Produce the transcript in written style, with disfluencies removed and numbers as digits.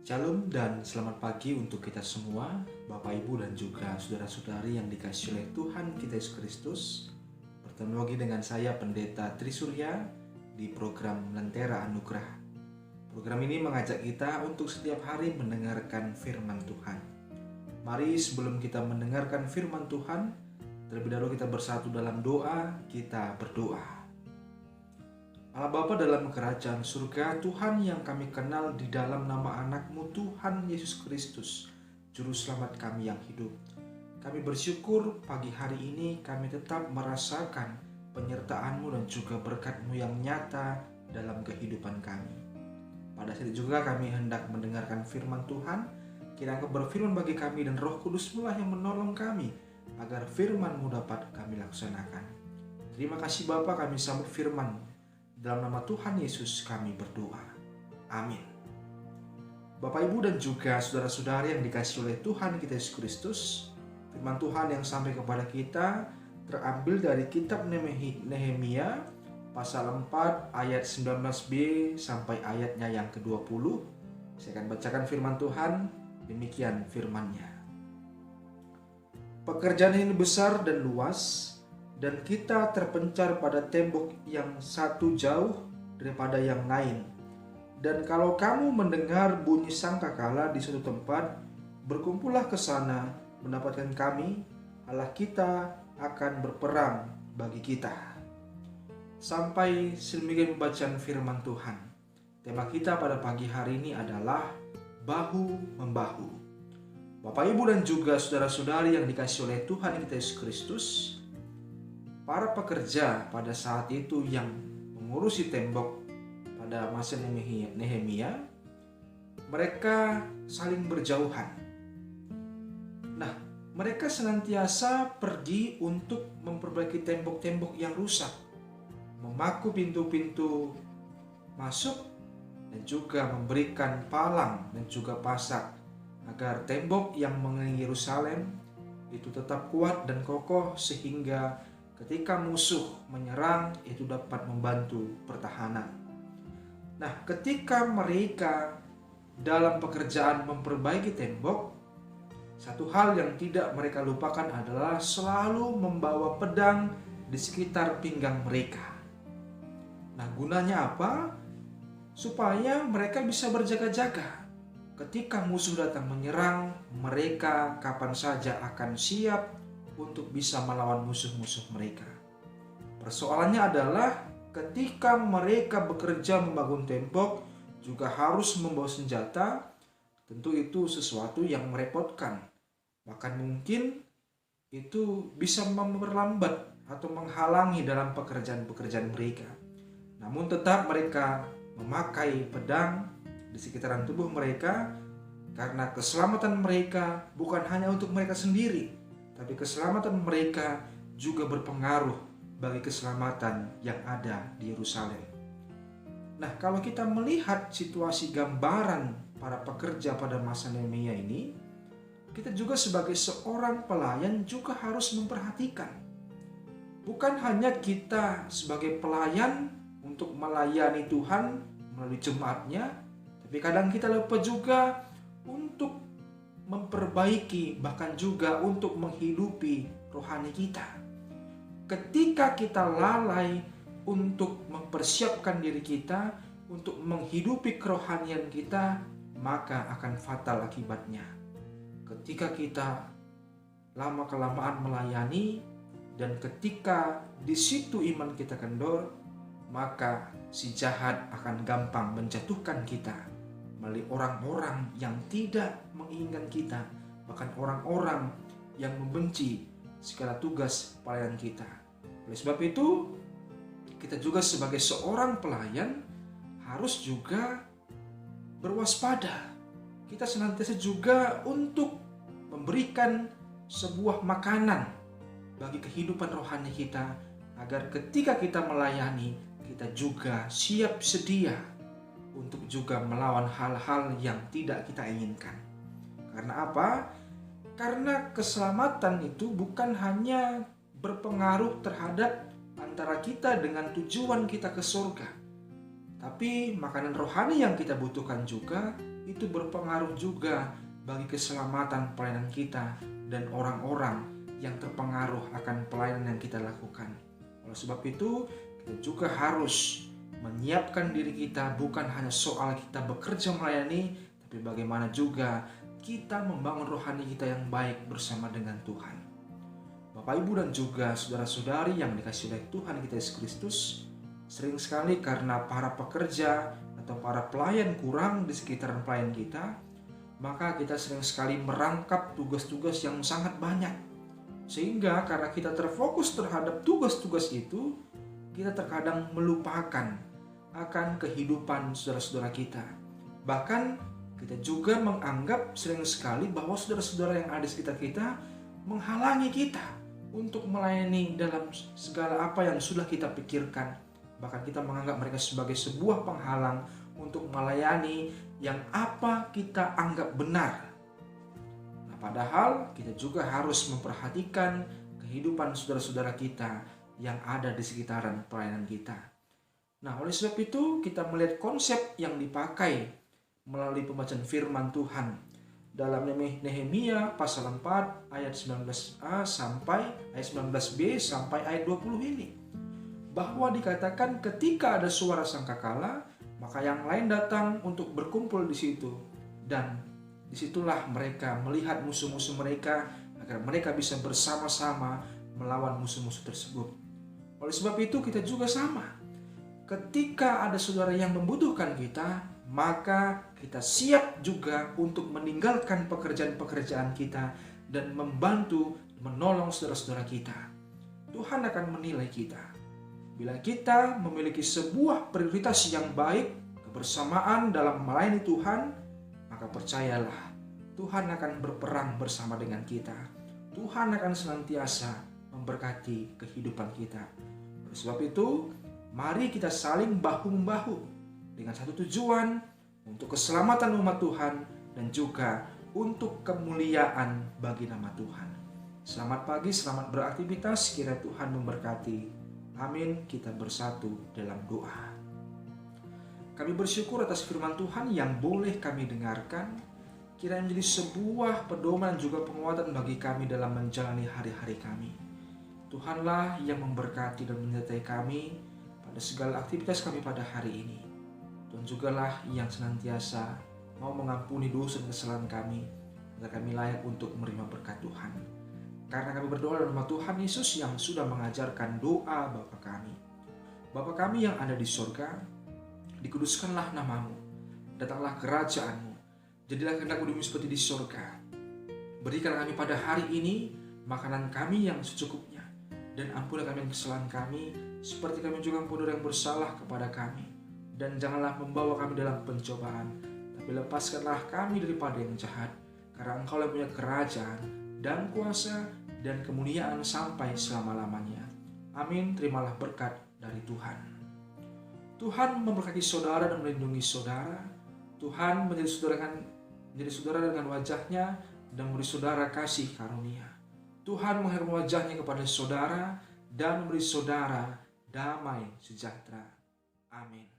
Shalom dan selamat pagi untuk kita semua, Bapak Ibu dan juga saudara-saudari yang dikasihi oleh Tuhan kita Yesus Kristus. Bertemu lagi dengan saya Pendeta Trisurya di program Lentera Anugerah. Program ini mengajak kita untuk setiap hari mendengarkan firman Tuhan. Mari sebelum kita mendengarkan firman Tuhan, terlebih dahulu kita bersatu dalam doa, kita berdoa. Allah Bapa dalam kerajaan surga, Tuhan yang kami kenal di dalam nama anak-Mu Tuhan Yesus Kristus, Juru Selamat kami yang hidup. Kami bersyukur pagi hari ini kami tetap merasakan penyertaan-Mu dan juga berkat-Mu yang nyata dalam kehidupan kami. Pada saat itu juga kami hendak mendengarkan firman Tuhan, kiranya berfirman bagi kami dan Roh Kudus-Mu lah yang menolong kami agar firman-Mu dapat kami laksanakan. Terima kasih Bapa, kami sambut firman-Mu. Dalam nama Tuhan Yesus kami berdoa. Amin. Bapak Ibu dan juga saudara-saudari yang dikasihi oleh Tuhan kita Yesus Kristus, firman Tuhan yang sampai kepada kita terambil dari kitab Nehemia pasal 4 ayat 19b sampai ayatnya yang ke-20. Saya akan bacakan firman Tuhan, demikian firman-Nya. Pekerjaan ini besar dan luas, dan kita terpencar pada tembok yang satu jauh daripada yang lain. Dan kalau kamu mendengar bunyi sangkakala di suatu tempat, berkumpullah ke sana, mendapatkan kami, Allah kita akan berperang bagi kita. Sampai sedemikian pembacaan firman Tuhan. Tema kita pada pagi hari ini adalah bahu-membahu. Bapak, Ibu dan juga saudara-saudari yang dikasihi oleh Tuhan kita Yesus Kristus, para pekerja pada saat itu yang mengurusi tembok pada masa Nehemia, mereka saling berjauhan. Nah, mereka senantiasa pergi untuk memperbaiki tembok-tembok yang rusak, memaku pintu-pintu masuk, dan juga memberikan palang dan juga pasak agar tembok yang mengelilingi Yerusalem itu tetap kuat dan kokoh, sehingga ketika musuh menyerang itu dapat membantu pertahanan. Nah, ketika mereka dalam pekerjaan memperbaiki tembok, satu hal yang tidak mereka lupakan adalah selalu membawa pedang di sekitar pinggang mereka. Nah, gunanya apa? Supaya mereka bisa berjaga-jaga. Ketika musuh datang menyerang, mereka kapan saja akan siap untuk bisa melawan musuh-musuh mereka. Persoalannya adalah ketika mereka bekerja membangun tembok juga harus membawa senjata. Tentu itu sesuatu yang merepotkan. Bahkan mungkin itu bisa memperlambat atau menghalangi dalam pekerjaan-pekerjaan mereka. Namun tetap mereka memakai pedang di sekitaran tubuh mereka karena keselamatan mereka bukan hanya untuk mereka sendiri, tapi keselamatan mereka juga berpengaruh bagi keselamatan yang ada di Yerusalem. Nah, kalau kita melihat situasi gambaran para pekerja pada masa Nehemia ini, kita juga sebagai seorang pelayan juga harus memperhatikan. Bukan hanya kita sebagai pelayan untuk melayani Tuhan melalui jemaatnya, tapi kadang kita lupa juga untuk memperbaiki, bahkan juga untuk menghidupi rohani kita. Ketika kita lalai untuk mempersiapkan diri kita untuk menghidupi kerohanian kita, maka akan fatal akibatnya. Ketika kita lama-kelamaan melayani dan ketika di situ iman kita kendor, maka si jahat akan gampang menjatuhkan kita melalui orang-orang yang tidak menginginkan kita, bahkan orang-orang yang membenci segala tugas pelayanan kita. Oleh sebab itu, kita juga sebagai seorang pelayan harus juga berwaspada. Kita senantiasa juga untuk memberikan sebuah makanan bagi kehidupan rohani kita, agar ketika kita melayani, kita juga siap sedia untuk juga melawan hal-hal yang tidak kita inginkan. Karena apa? Karena keselamatan itu bukan hanya berpengaruh terhadap antara kita dengan tujuan kita ke surga, Tapi makanan rohani yang kita butuhkan juga itu berpengaruh juga bagi keselamatan pelayanan kita dan orang-orang yang terpengaruh akan pelayanan yang kita lakukan. Oleh sebab itu, kita juga harus menyiapkan diri kita bukan hanya soal kita bekerja melayani, tapi bagaimana juga kita membangun rohani kita yang baik bersama dengan Tuhan. Bapak, Ibu, dan juga saudara-saudari yang dikasihi oleh Tuhan kita Yesus Kristus, sering sekali karena para pekerja atau para pelayan kurang di sekitaran pelayan kita, maka kita sering sekali merangkap tugas-tugas yang sangat banyak. Sehingga karena kita terfokus terhadap tugas-tugas itu, kita terkadang melupakan akan kehidupan saudara-saudara kita. Bahkan kita juga menganggap sering sekali bahwa saudara-saudara yang ada di sekitar kita menghalangi kita untuk melayani dalam segala apa yang sudah kita pikirkan. Bahkan kita menganggap mereka sebagai sebuah penghalang untuk melayani yang apa kita anggap benar. Nah, padahal kita juga harus memperhatikan kehidupan saudara-saudara kita yang ada di sekitaran pelayanan kita. Nah, oleh sebab itu kita melihat konsep yang dipakai melalui pembacaan firman Tuhan dalam Nehemia pasal 4 ayat 19a sampai ayat 19b sampai ayat 20 ini. Bahwa dikatakan ketika ada suara sangkakala, maka yang lain datang untuk berkumpul di situ, dan disitulah mereka melihat musuh-musuh mereka agar mereka bisa bersama-sama melawan musuh-musuh tersebut. Oleh sebab itu kita juga sama. Ketika ada saudara yang membutuhkan kita, maka kita siap juga untuk meninggalkan pekerjaan-pekerjaan kita dan membantu menolong saudara-saudara kita. Tuhan akan menilai kita. Bila kita memiliki sebuah prioritas yang baik, kebersamaan dalam melayani Tuhan, maka percayalah, Tuhan akan berperang bersama dengan kita. Tuhan akan senantiasa memberkati kehidupan kita. Oleh sebab itu, mari kita saling bahu-membahu dengan satu tujuan, untuk keselamatan umat Tuhan dan juga untuk kemuliaan bagi nama Tuhan. Selamat pagi, selamat beraktivitas, kiranya Tuhan memberkati. Amin. Kita bersatu dalam doa. Kami bersyukur atas firman Tuhan yang boleh kami dengarkan, kiranya menjadi sebuah pedoman juga penguatan bagi kami dalam menjalani hari-hari kami. Tuhanlah yang memberkati dan menyertai kami pada segala aktivitas kami pada hari ini. Tuhan jugalah yang senantiasa mau mengampuni dosa dan kesalahan kami, agar kami layak untuk menerima berkat Tuhan. Karena kami berdoa dalam nama Tuhan Yesus yang sudah mengajarkan doa Bapa kami. Bapa kami yang ada di surga, dikuduskanlah namamu, datanglah kerajaanmu, jadilah kehendakmu di bumi seperti di surga. Berikan kami pada hari ini makanan kami yang secukupnya, dan ampunilah kami kesalahan kami, seperti kami juga ampuni orang yang bersalah kepada kami. Dan janganlah membawa kami dalam pencobaan, tapi lepaskanlah kami daripada yang jahat, karena Engkau yang punya kerajaan dan kuasa dan kemuliaan sampai selama-lamanya. Amin. Terimalah berkat dari Tuhan. Tuhan memberkati saudara dan melindungi saudara. Tuhan menjadi saudara dengan wajahnya dan memberi saudara kasih karunia. Tuhan menghadapkan wajahnya kepada saudara dan memberi saudara damai sejahtera. Amin.